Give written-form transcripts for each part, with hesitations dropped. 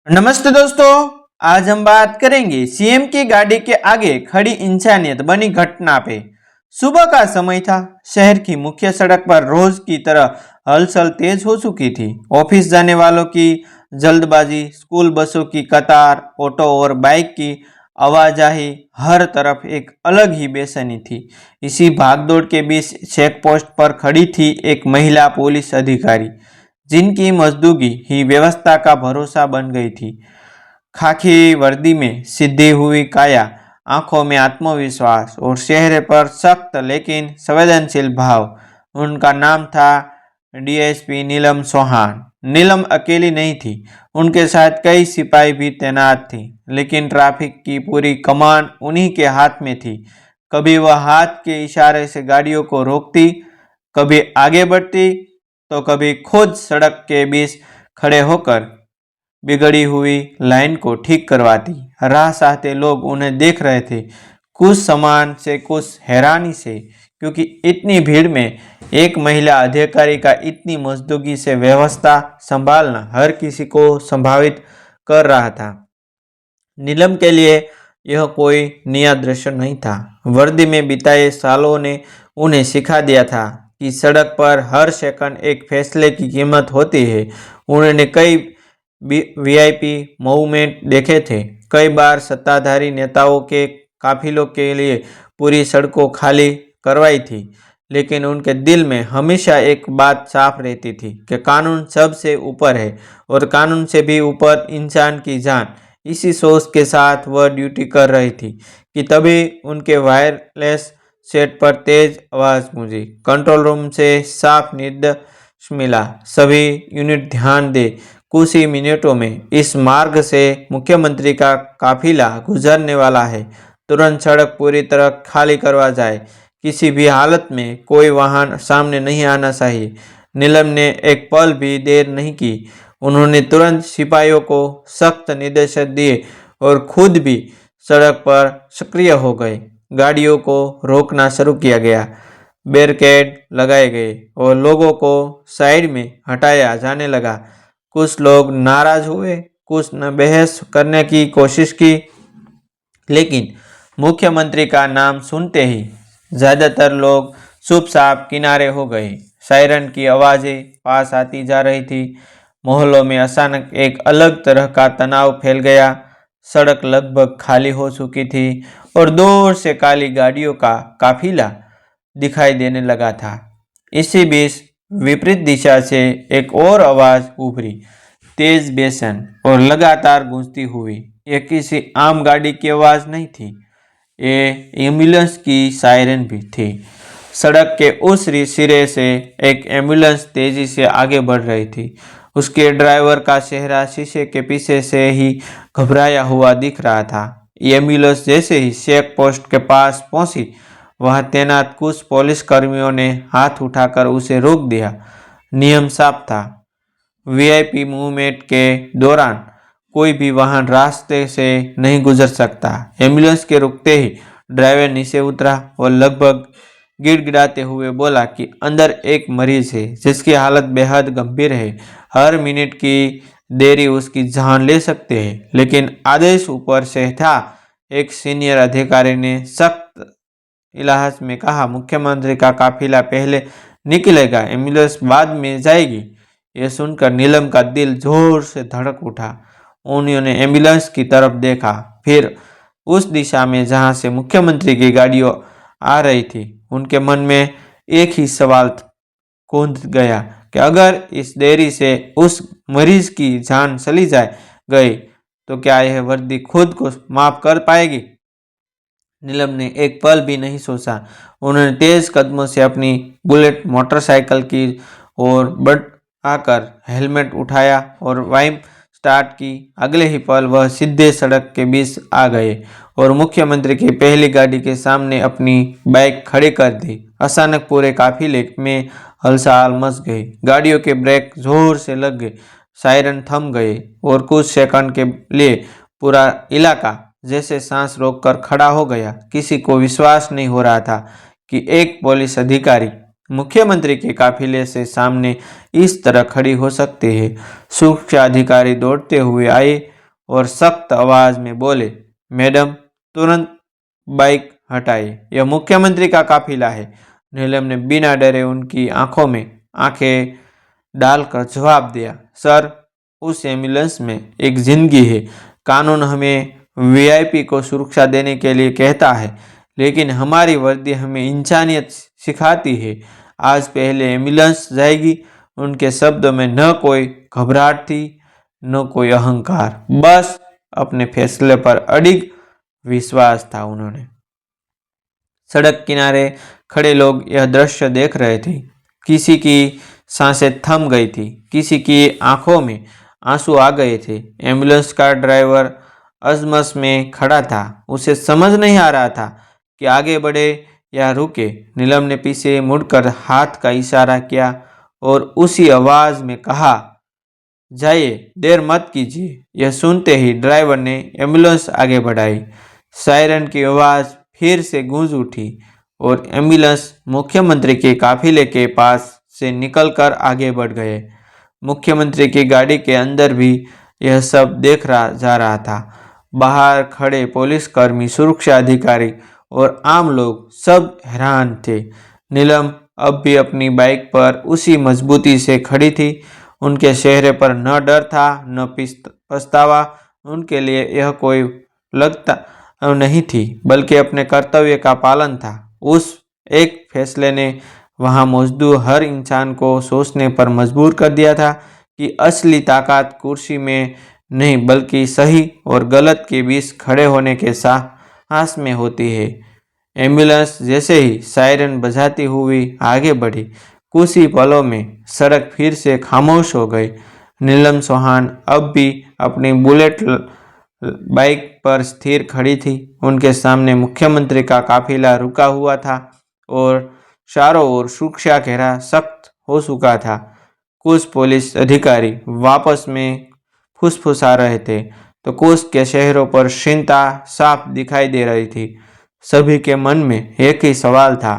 नमस्ते दोस्तों। आज हम बात करेंगे सीएम की गाड़ी के आगे खड़ी इंसानियत बनी घटना पे। सुबह का समय था। शहर की मुख्य सड़क पर रोज की तरह हलचल तेज हो चुकी थी। ऑफिस जाने वालों की जल्दबाजी, स्कूल बसों की कतार, ऑटो और बाइक की आवाजाही, हर तरफ एक अलग ही बेचैनी थी। इसी भागदौड़ के बीच चेक पोस्ट पर खड़ी थी एक महिला पुलिस अधिकारी, जिनकी मजदूगी ही व्यवस्था का भरोसा बन गई थी। खाकी वर्दी में सीधी हुई काया, आंखों में आत्मविश्वास और चेहरे पर सख्त लेकिन संवेदनशील भाव। उनका नाम था डीएसपी नीलम चौहान। नीलम अकेली नहीं थी, उनके साथ कई सिपाही भी तैनात थे, लेकिन ट्रैफिक की पूरी कमान उन्हीं के हाथ में थी। कभी वह हाथ के इशारे से गाड़ियों को रोकती, कभी आगे बढ़ती, तो कभी खुद सड़क के बीच खड़े होकर बिगड़ी हुई लाइन को ठीक करवाती। राह चाहते लोग उन्हें देख रहे थे, कुछ सम्मान से, कुछ हैरानी से, क्योंकि इतनी भीड़ में एक महिला अधिकारी का इतनी मजदूरी से व्यवस्था संभालना हर किसी को संभावित कर रहा था। नीलम के लिए यह कोई नया दृश्य नहीं था। वर्दी में बिताए सालों ने उन्हें सिखा दिया था कि सड़क पर हर सेकंड एक फैसले की कीमत होती है। उन्होंने कई वीआईपी मूवमेंट देखे थे, कई बार सत्ताधारी नेताओं के काफिलों के लिए पूरी सड़कों खाली करवाई थी, लेकिन उनके दिल में हमेशा एक बात साफ रहती थी कि कानून सबसे ऊपर है और कानून से भी ऊपर इंसान की जान। इसी सोच के साथ वह ड्यूटी कर रही थी कि तभी उनके वायरलेस सेट पर तेज आवाज गूंजी। कंट्रोल रूम से साफ निर्देश मिला, सभी यूनिट ध्यान दे, कुछ ही मिनटों में इस मार्ग से मुख्यमंत्री का काफिला गुजरने वाला है। तुरंत सड़क पूरी तरह खाली करवा जाए, किसी भी हालत में कोई वाहन सामने नहीं आना चाहिए। नीलम ने एक पल भी देर नहीं की। उन्होंने तुरंत सिपाहियों को सख्त निर्देश दिए और खुद भी सड़क पर सक्रिय हो गए। गाड़ियों को रोकना शुरू किया गया, बैरिकेड लगाए गए और लोगों को साइड में हटाया जाने लगा। कुछ लोग नाराज हुए, कुछ ने बहस करने की कोशिश की, लेकिन मुख्यमंत्री का नाम सुनते ही ज्यादातर लोग चुपचाप किनारे हो गए। सायरन की आवाजें पास आती जा रही थी। मोहल्लों में अचानक एक अलग तरह का तनाव फैल गया। सड़क लगभग खाली हो चुकी थी और दूर से काली गाड़ियों का काफिला दिखाई देने लगा था। इसी बीच विपरीत दिशा से एक और आवाज उभरी, तेज, बेचैन और लगातार गूंजती हुई। ये किसी आम गाड़ी की आवाज नहीं थी, ये एम्बुलेंस की सायरन भी थी। सड़क के उस सिरे से एक एम्बुलेंस तेजी से आगे बढ़ रही थी। उसके ड्राइवर का चेहरा शीशे के पीछे से ही घबराया हुआ दिख रहा था। एम्बुलेंस जैसे ही चेक पोस्ट के पास पहुंची, वहां तैनात कुछ पुलिस कर्मियों ने हाथ उठाकर उसे रोक दिया। नियम साफ था, वीआईपी मूवमेंट के दौरान कोई भी वाहन रास्ते से नहीं गुजर सकता। एम्बुलेंस के रुकते ही ड्राइवर नीचे उतरा और लगभग गिड़गिड़ाते हुए बोला कि अंदर एक मरीज है जिसकी हालत बेहद गंभीर है। हर मिनट की देरी उसकी जान ले सकते हैं। लेकिन आदेश ऊपर से था। एक सीनियर अधिकारी ने सख्त इलाज में कहा, मुख्यमंत्री का काफिला पहले निकलेगा, एम्बुलेंस बाद में जाएगी। यह सुनकर नीलम का दिल जोर से धड़क उठा। उन्होंने एम्बुलेंस की तरफ देखा, फिर उस दिशा में जहां से मुख्यमंत्री की गाड़ी आ रही थी। उनके मन में एक ही सवाल कूद गया कि अगर इस देरी से उस मरीज की जान चली गई तो क्या यह वर्दी खुद को माफ कर पाएगी। नीलम ने एक पल भी नहीं सोचा। उन्होंने तेज कदमों से अपनी बुलेट मोटरसाइकिल की ओर बढ़ आकर हेलमेट उठाया और वाइम स्टार्ट की। अगले ही पल वह सीधे सड़क के बीच आ गए और मुख्यमंत्री की पहली गाड़ी के सामने अपनी बाइक खड़ी कर दी। अचानक पूरे काफिले में हलचल मच गई। गाड़ियों के ब्रेक जोर से लग गए, सायरन थम गए और कुछ सेकंड के लिए पूरा इलाका जैसे सांस रोककर खड़ा हो गया। किसी को विश्वास नहीं हो रहा था कि एक पुलिस अधिकारी मुख्यमंत्री के काफिले से सामने इस तरह खड़ी हो सकती है। सुरक्षा अधिकारी दौड़ते हुए आए और सख्त आवाज में बोले, मैडम तुरंत बाइक हटाइए, यह मुख्यमंत्री का काफिला है। नीलम ने बिना डरे उनकी आंखों में आंखें डालकर जवाब दिया, सर उस एम्बुलेंस में एक जिंदगी है। कानून हमें वीआईपी को सुरक्षा देने के लिए कहता है, लेकिन हमारी वर्दी हमें इंसानियत सिखाती है। आज पहले एम्बुलेंस जाएगी। उनके शब्दों में न कोई घबराहट थी, न कोई अहंकार, बस अपने फैसले पर अडिग विश्वास था। उन्होंने सड़क किनारे खड़े लोग यह दृश्य देख रहे थे। किसी की सांसें थम गई थी, किसी की आंखों में आंसू आ गए थे। एम्बुलेंस का ड्राइवर अजमस में खड़ा था। उसे समझ नहीं आ रहा था कि आगे बढ़े या रुके। नीलम ने पीछे मुड़कर हाथ का इशारा किया और उसी आवाज में कहा, जाइए, देर मत कीजिए। यह सुनते ही ड्राइवर ने एम्बुलेंस आगे बढ़ाई। सायरन की आवाज फिर से गूंज उठी और एम्बुलेंस मुख्यमंत्री के काफिले के पास से निकलकर आगे बढ़ गए। मुख्यमंत्री की गाड़ी के अंदर भी यह सब देख जा रहा था। बाहर खड़े पुलिसकर्मी, सुरक्षा अधिकारी और आम लोग सब हैरान थे। नीलम अब भी अपनी बाइक पर उसी मजबूती से खड़ी थी। उनके चेहरे पर न डर था, न पछतावा। उनके लिए यह कोई लगता नहीं थी, बल्कि अपने कर्तव्य का पालन था। उस एक फैसले ने वहां मौजूद हर इंसान को सोचने पर मजबूर कर दिया था कि असली ताकत कुर्सी में नहीं, बल्कि सही और गलत के बीच खड़े होने के साहस में होती है। एम्बुलेंस जैसे ही सायरन बजाती हुई आगे बढ़ी, कुछ ही पलों में सड़क फिर से खामोश हो गई। नीलम चौहान अब भी अपनी बुलेट बाइक पर स्थिर खड़ी थी। उनके सामने मुख्यमंत्री का काफिला रुका हुआ था और चारों ओर सुरक्षा घेरा सख्त हो चुका था। कुछ पुलिस अधिकारी वापस में फुसफुसा रहे थे, तो कुछ के चेहरों पर चिंता साफ दिखाई दे रही थी। सभी के मन में एक ही सवाल था,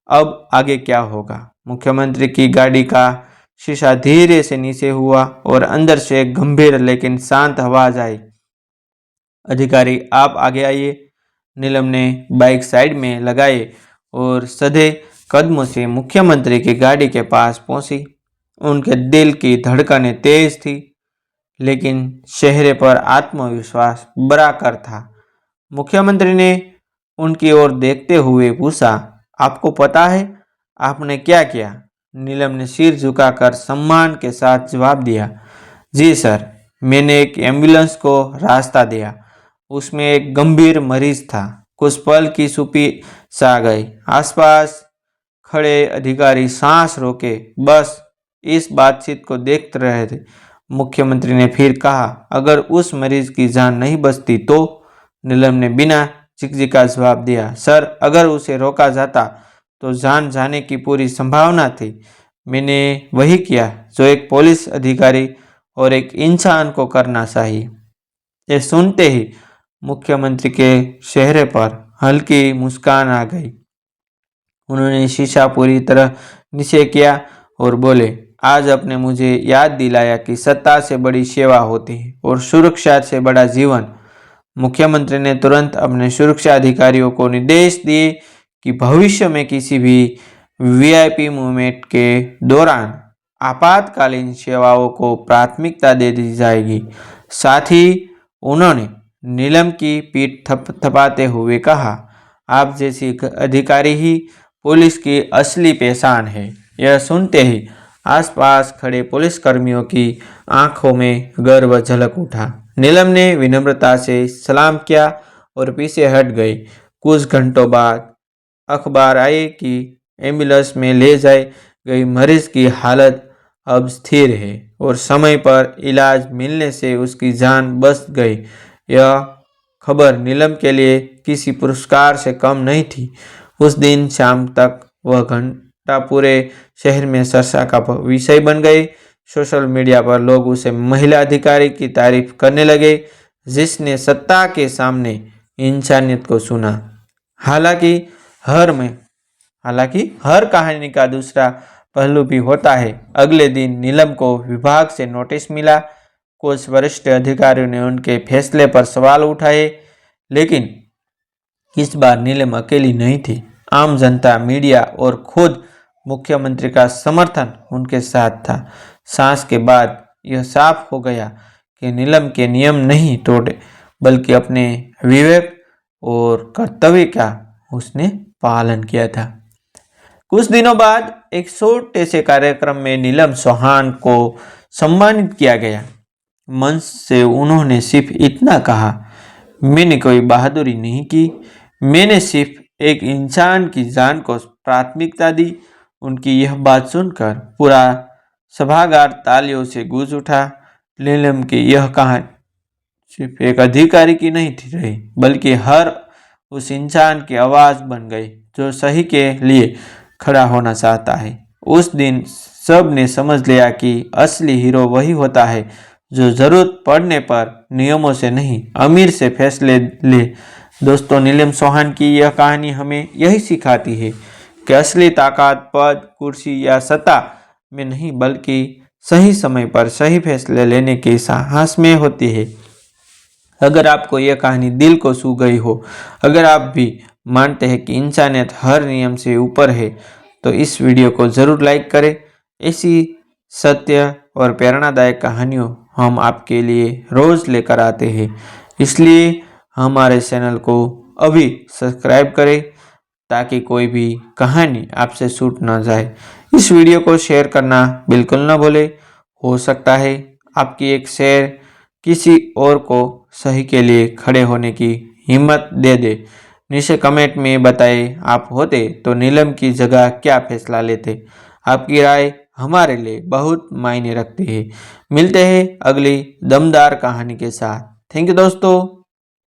अब आगे क्या होगा। मुख्यमंत्री की गाड़ी का शीशा धीरे से नीचे हुआ और अंदर से एक गंभीर लेकिन शांत आवाज आई, अधिकारी आप आगे आइए। नीलम ने बाइक साइड में लगाई और सधे कदमों से मुख्यमंत्री की गाड़ी के पास पहुंची। उनके दिल की धड़कनें तेज थी, लेकिन चेहरे पर आत्मविश्वास बराकर था। मुख्यमंत्री ने उनकी ओर देखते हुए पूछा, आपको पता है आपने क्या किया? नीलम ने सिर झुकाकर सम्मान के साथ जवाब दिया, जी सर, मैंने एक एम्बुलेंस को रास्ता दिया। उसमें एक गंभीर मरीज था। कुछ पल की चुप्पी छा गई। आसपास खड़े अधिकारी सांस रोके बस इस बातचीत को देखते रहे थे। मुख्यमंत्री ने फिर कहा, अगर उस मरीज की जान नहीं बचती तो? नीलम ने बिना चिकचिका जवाब दिया, सर, अगर उसे रोका जाता तो जान जाने की पूरी संभावना थी। मैंने वही किया जो एक पुलिस अधिकारी और एक इंसान को करना चाहिए। ये सुनते ही मुख्यमंत्री के चेहरे पर हल्की मुस्कान आ गई। उन्होंने शीशा पूरी तरह नीचे किया और बोले, आज आपने मुझे याद दिलाया कि सत्ता से बड़ी सेवा होती है और सुरक्षा से बड़ा जीवन। मुख्यमंत्री ने तुरंत अपने सुरक्षा अधिकारियों को निर्देश दिए कि भविष्य में किसी भी वीआईपी मूवमेंट के दौरान आपातकालीन सेवाओं को प्राथमिकता दे दी जाएगी। साथ ही उन्होंने नीलम की पीठ थपथपाते हुए कहा, आप जैसी अधिकारी ही पुलिस की असली पहचान है। यह सुनते ही आसपास खड़े पुलिसकर्मियों की आंखों में गर्व झलक उठा। नीलम ने विनम्रता से सलाम किया और पीछे हट गई। कुछ घंटों बाद अखबार आए कि एम्बुलेंस में ले जाई गई मरीज की हालत अब स्थिर है और समय पर इलाज मिलने से उसकी जान बच गई। यह खबर नीलम के लिए किसी पुरस्कार से कम नहीं थी। उस दिन शाम तक वह घंटा पूरे शहर में चर्चा का विषय बन गई। सोशल मीडिया पर लोग उसे महिला अधिकारी की तारीफ करने लगे, जिसने सत्ता के सामने इंसानियत को सुना। हालांकि हालांकि हर कहानी का दूसरा पहलू भी होता है। अगले दिन नीलम को विभाग से नोटिस मिला। कुछ वरिष्ठ अधिकारियों ने उनके फैसले पर सवाल उठाए, लेकिन इस बार नीलम अकेली नहीं थी। आम जनता, मीडिया और खुद मुख्यमंत्री का समर्थन उनके साथ था। सांस के बाद यह साफ हो गया कि नीलम के नियम नहीं तोड़े, बल्कि अपने विवेक और कर्तव्य का उसने पालन किया था। कुछ दिनों बाद एक छोटे से कार्यक्रम में नीलम चौहान को सम्मानित किया गया। मंच से उन्होंने सिर्फ इतना कहा, मैंने कोई बहादुरी नहीं की, मैंने सिर्फ एक इंसान की जान को प्राथमिकता दी। उनकी यह बात सुनकर पूरा सभागार तालियों से गूंज उठा। नीलम की यह कहानी सिर्फ एक अधिकारी की नहीं थी रही, बल्कि हर उस इंसान की आवाज़ बन गई जो सही के लिए खड़ा होना चाहता है। उस दिन सब ने समझ लिया कि असली हीरो वही होता है जो जरूरत पड़ने पर नियमों से नहीं, अमीर से फैसले ले। दोस्तों, नीलम चौहान की यह कहानी हमें यही सिखाती है कि असली ताकत पद, कुर्सी या सत्ता में नहीं, बल्कि सही समय पर सही फैसले लेने के साहस में होती है। अगर आपको यह कहानी दिल को छू गई हो, अगर आप भी मानते हैं कि इंसानियत हर नियम से ऊपर है, तो इस वीडियो को ज़रूर लाइक करें। ऐसी सत्य और प्रेरणादायक कहानियों हम आपके लिए रोज़ लेकर आते हैं, इसलिए हमारे चैनल को अभी सब्सक्राइब करें ताकि कोई भी कहानी आपसे छूट ना जाए। इस वीडियो को शेयर करना बिल्कुल ना भूलें। हो सकता है आपकी एक शेयर किसी और को सही के लिए खड़े होने की हिम्मत दे दे। नीचे कमेंट में बताएं, आप होते तो नीलम की जगह क्या फैसला लेते। आपकी राय हमारे लिए बहुत मायने रखती है। मिलते हैं अगली दमदार कहानी के साथ। थैंक यू दोस्तों।